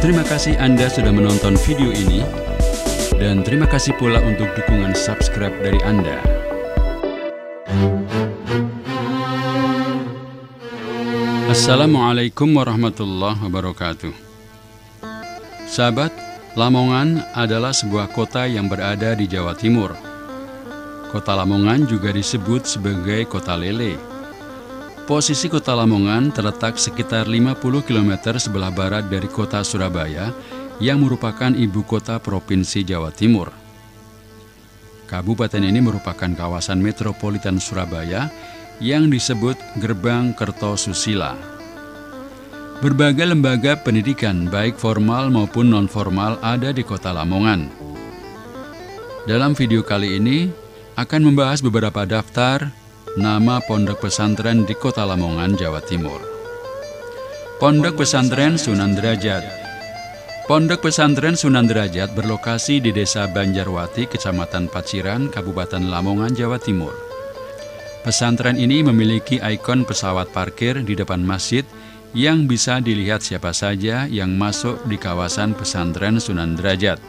Terima kasih Anda sudah menonton video ini, dan terima kasih pula untuk dukungan subscribe dari Anda. Assalamualaikum warahmatullahi wabarakatuh. Sahabat, Lamongan adalah sebuah kota yang berada di Jawa Timur. Kota Lamongan juga disebut sebagai Kota Lele. Posisi Kota Lamongan terletak sekitar 50 km sebelah barat dari Kota Surabaya, yang merupakan ibu kota Provinsi Jawa Timur. Kabupaten ini merupakan kawasan metropolitan Surabaya yang disebut Gerbang Kertosusila. Berbagai lembaga pendidikan, baik formal maupun non-formal, ada di Kota Lamongan. Dalam video kali ini akan membahas beberapa daftar nama pondok pesantren di Kota Lamongan, Jawa Timur. Pondok Pesantren Sunan Derajat. Pondok Pesantren Sunan Derajat berlokasi di Desa Banjarwati, Kecamatan Paciran, Kabupaten Lamongan, Jawa Timur. Pesantren ini memiliki ikon pesawat parkir di depan masjid yang bisa dilihat siapa saja yang masuk di kawasan pesantren Sunan Derajat.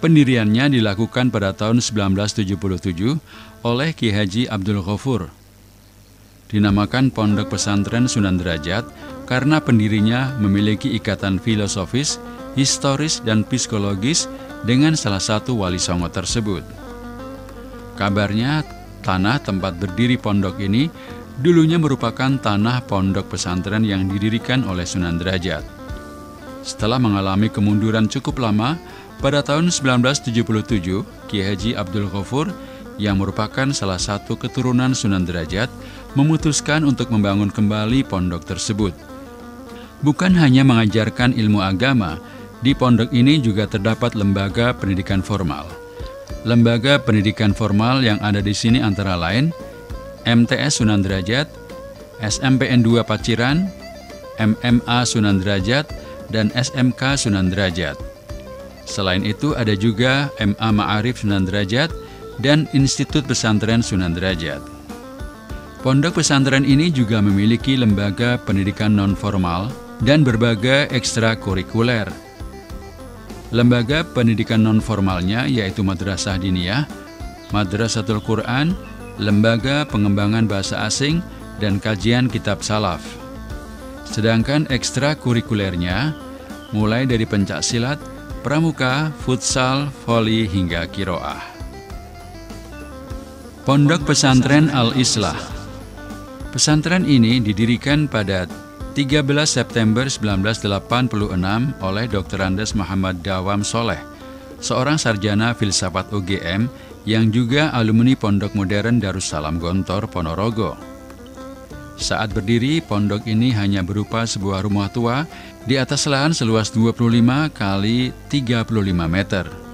Pendiriannya dilakukan pada tahun 1977 oleh Ki Haji Abdul Ghafur. Dinamakan Pondok Pesantren Sunan Derajat karena pendirinya memiliki ikatan filosofis, historis, dan psikologis dengan salah satu wali songo tersebut. Kabarnya, tanah tempat berdiri pondok ini dulunya merupakan tanah pondok pesantren yang didirikan oleh Sunan Derajat. Setelah mengalami kemunduran cukup lama, pada tahun 1977, Ki Haji Abdul Ghafur yang merupakan salah satu keturunan Sunan Derajat memutuskan untuk membangun kembali pondok tersebut. Bukan hanya mengajarkan ilmu agama, di pondok ini juga terdapat lembaga pendidikan formal. Lembaga pendidikan formal yang ada di sini antara lain MTS Sunan Derajat, SMPN 2 Paciran, MMA Sunan Derajat, dan SMK Sunan Derajat. Selain itu ada juga MA Ma'arif Sunan Derajat dan Institut Pesantren Sunan Derajat. Pondok pesantren ini juga memiliki lembaga pendidikan non-formal dan berbagai ekstrakurikuler. Lembaga pendidikan non-formalnya yaitu Madrasah Diniyah, Madrasatul Quran, Lembaga Pengembangan Bahasa Asing, dan Kajian Kitab Salaf. Sedangkan ekstrakurikulernya mulai dari pencaksilat, pramuka, futsal, voli, hingga kiroah. Pondok Pesantren Al-Islah. Pesantren ini didirikan pada 13 September 1986 oleh Dr. Andes Muhammad Dawam Soleh, seorang sarjana filsafat UGM yang juga alumni Pondok Modern Darussalam Gontor, Ponorogo. Saat berdiri, pondok ini hanya berupa sebuah rumah tua di atas lahan seluas 25 kali 35 meter.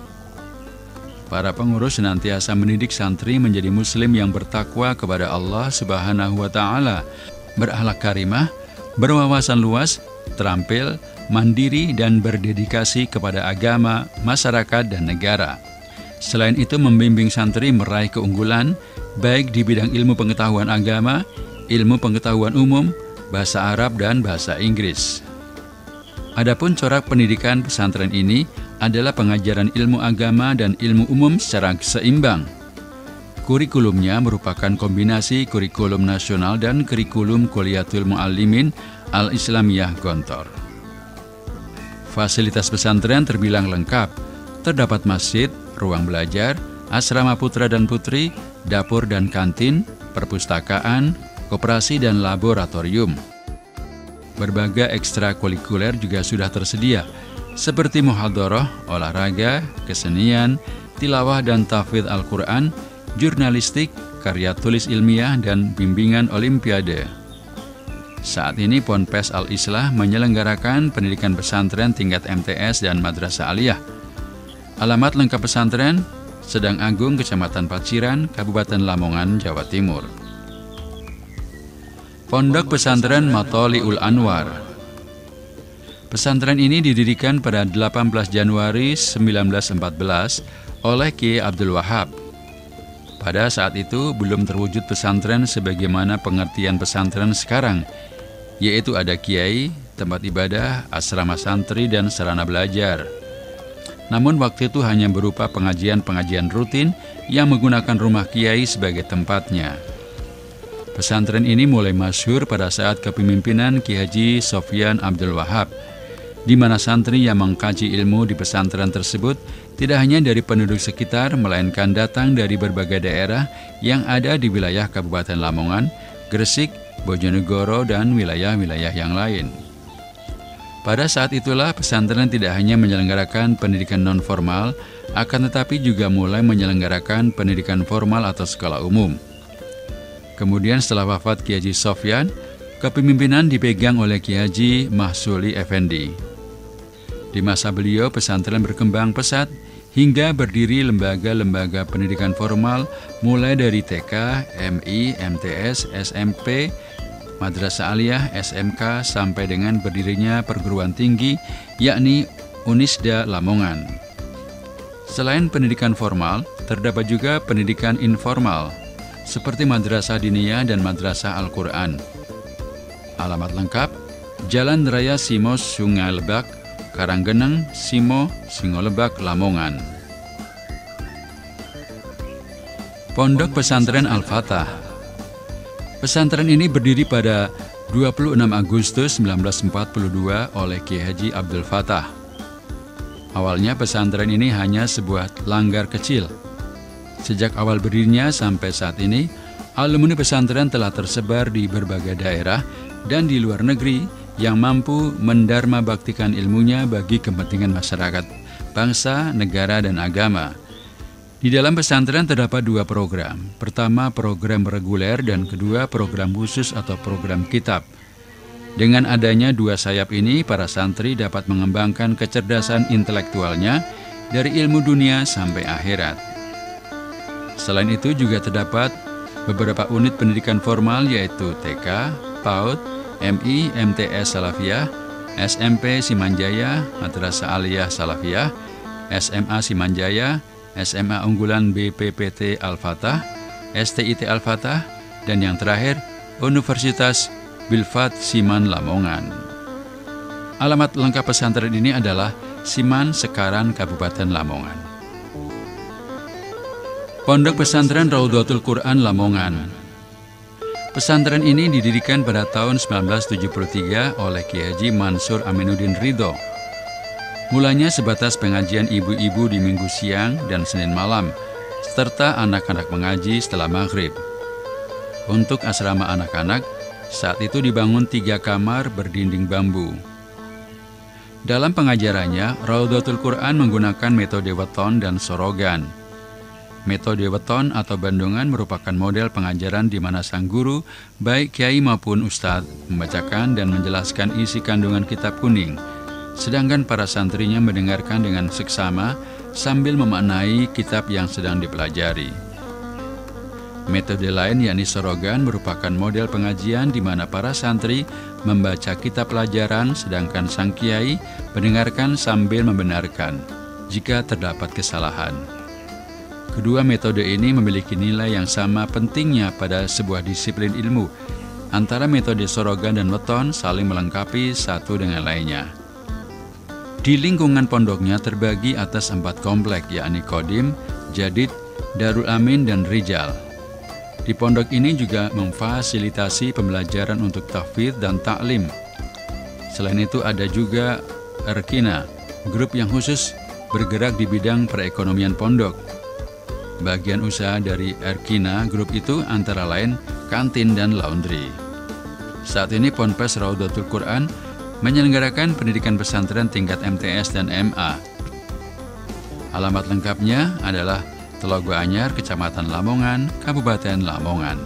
Para pengurus senantiasa mendidik santri menjadi muslim yang bertakwa kepada Allah Subhanahu wa Ta'ala, berakhlak karimah, berwawasan luas, terampil, mandiri, dan berdedikasi kepada agama, masyarakat, dan negara. Selain itu, membimbing santri meraih keunggulan baik di bidang ilmu pengetahuan agama, ilmu pengetahuan umum, bahasa Arab, dan bahasa Inggris. Adapun corak pendidikan pesantren ini adalah pengajaran ilmu agama dan ilmu umum secara seimbang. Kurikulumnya merupakan kombinasi kurikulum nasional dan kurikulum Kuliyatul Muallimin Al-Islamiyah Gontor. Fasilitas pesantren terbilang lengkap. Terdapat masjid, ruang belajar, asrama putra dan putri, dapur dan kantin, perpustakaan, koperasi, dan laboratorium. Berbagai ekstrakurikuler juga sudah tersedia, seperti muhadharah, olahraga, kesenian, tilawah dan tahfidz Al-Quran, jurnalistik, karya tulis ilmiah, dan bimbingan olimpiade. Saat ini Ponpes Al-Islah menyelenggarakan pendidikan pesantren tingkat MTS dan Madrasah Aliyah. Alamat lengkap pesantren, Sedang Agung, Kecamatan Paciran, Kabupaten Lamongan, Jawa Timur. Pondok Pesantren Matholiul Anwar. Pesantren ini didirikan pada 18 Januari 1914 oleh Kiai Abdul Wahab. Pada saat itu belum terwujud pesantren sebagaimana pengertian pesantren sekarang, yaitu ada kiai, tempat ibadah, asrama santri, dan sarana belajar. Namun waktu itu hanya berupa pengajian-pengajian rutin yang menggunakan rumah kiai sebagai tempatnya. Pesantren ini mulai masyhur pada saat kepemimpinan Ki Haji Sofyan Abdul Wahab, di mana santri yang mengkaji ilmu di pesantren tersebut tidak hanya dari penduduk sekitar, melainkan datang dari berbagai daerah yang ada di wilayah Kabupaten Lamongan, Gresik, Bojonegoro, dan wilayah-wilayah yang lain. Pada saat itulah pesantren tidak hanya menyelenggarakan pendidikan non-formal, akan tetapi juga mulai menyelenggarakan pendidikan formal atau sekolah umum. Kemudian setelah wafat Ki Haji Sofyan, kepemimpinan dipegang oleh Ki Haji Mahsuli Effendi. Di masa beliau, pesantren berkembang pesat hingga berdiri lembaga-lembaga pendidikan formal mulai dari TK, MI, MTS, SMP, Madrasah Aliyah, SMK, sampai dengan berdirinya perguruan tinggi, yakni Unisda Lamongan. Selain pendidikan formal, terdapat juga pendidikan informal, seperti Madrasah Diniyah dan Madrasah Al-Quran. Alamat lengkap: Jalan Raya Simo Sungai Lebak, Karanggeneng, Simo, Singolebak, Lamongan. Pondok Pesantren Al-Fatah. Pesantren ini berdiri pada 26 Agustus 1942 oleh Ki Haji Abdul Fatah. Awalnya pesantren ini hanya sebuah langgar kecil. Sejak awal berdirinya sampai saat ini, alumni pesantren telah tersebar di berbagai daerah dan di luar negeri yang mampu mendharma baktikan ilmunya bagi kepentingan masyarakat, bangsa, negara, dan agama. Di dalam pesantren terdapat dua program. Pertama, program reguler, dan kedua, program khusus atau program kitab. Dengan adanya dua sayap ini, para santri dapat mengembangkan kecerdasan intelektualnya dari ilmu dunia sampai akhirat. Selain itu juga terdapat beberapa unit pendidikan formal, yaitu TK, PAUD, MI, MTS Salafiyah, SMP Simanjaya, Madrasah Aliyah Salafiyah, SMA Simanjaya, SMA unggulan BPPT Al-Fatah, STIT Al-Fatah, dan yang terakhir Universitas Bilfat Siman Lamongan. Alamat lengkap pesantren ini adalah Siman Sekaran, Kabupaten Lamongan. Pondok Pesantren Raudhatul Quran Lamongan. Pesantren ini didirikan pada tahun 1973 oleh Ki Haji Mansur Aminuddin Ridho. Mulanya sebatas pengajian ibu-ibu di Minggu siang dan Senin malam, serta anak-anak mengaji setelah maghrib. Untuk asrama anak-anak, saat itu dibangun 3 kamar berdinding bambu. Dalam pengajarannya, Raudhatul Quran menggunakan metode weton dan sorogan. Metode weton atau bandungan merupakan model pengajaran di mana sang guru, baik kiai maupun ustadz, membacakan dan menjelaskan isi kandungan kitab kuning, sedangkan para santrinya mendengarkan dengan seksama sambil memaknai kitab yang sedang dipelajari. Metode lain, yakni sorogan, merupakan model pengajian di mana para santri membaca kitab pelajaran, sedangkan sang kiai mendengarkan sambil membenarkan jika terdapat kesalahan. Kedua metode ini memiliki nilai yang sama pentingnya pada sebuah disiplin ilmu. Antara metode sorogan dan weton saling melengkapi satu dengan lainnya. Di lingkungan pondoknya terbagi atas 4 komplek, yakni Kodim, Jadid, Darul Amin, dan Rijal. Di pondok ini juga memfasilitasi pembelajaran untuk tahfidz dan taklim. Selain itu ada juga Erkina, grup yang khusus bergerak di bidang perekonomian pondok. Bagian usaha dari Erkina grup itu antara lain kantin dan laundry. Saat ini Ponpes Raudhatul Quran menyelenggarakan pendidikan pesantren tingkat MTS dan MA. Alamat lengkapnya adalah Telogo Anyar, Kecamatan Lamongan, Kabupaten Lamongan.